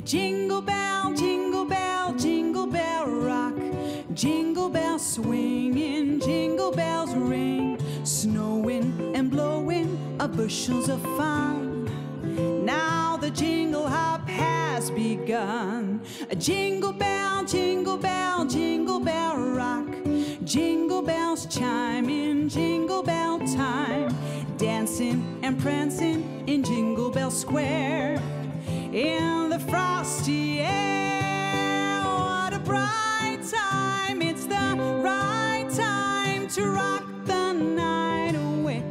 Jingle bell, jingle bell, jingle bell rock. Jingle bells swinging, jingle bells ring. Snowing and blowing of bushels of fun. Now the jingle hop has begun. Jingle bell, jingle bell, jingle bell rock. Jingle bells chime in jingle bell time. Dancing and prancing in Jingle Bell Square. In the frosty air, what a bright time. It's the right time to rock the night away.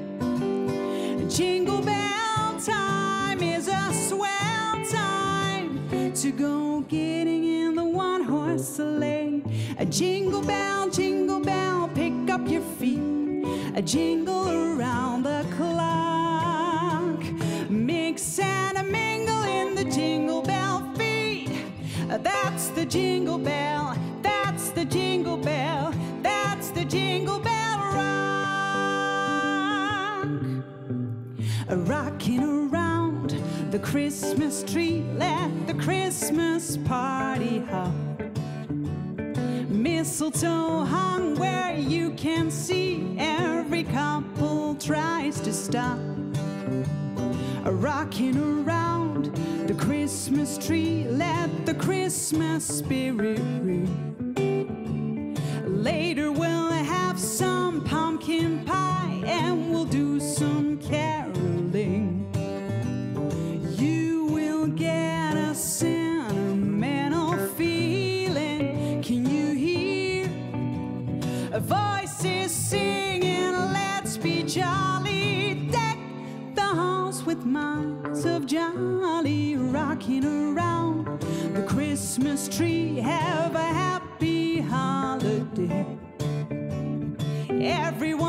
Jingle bell time is a swell time to go getting in the one-horse sleigh. A jingle bell, pick up your feet. A jingle around the clock. Mix and a mingle in the jingle bell feet. That's the jingle bell, that's the jingle bell, that's the jingle bell rock. Rocking around the Christmas tree, let the Christmas party hop. Mistletoe hung where you can see, every couple tries to stop. Rocking around the Christmas tree, let the Christmas spirit ring. Later we'll have some pumpkin pie and we'll do some caroling. You will get a sentimental feeling. Can you hear voices singing? Let's be jolly. Deck the halls with miles of jolly. Rocking around the Christmas tree. Have a happy holiday. Everyone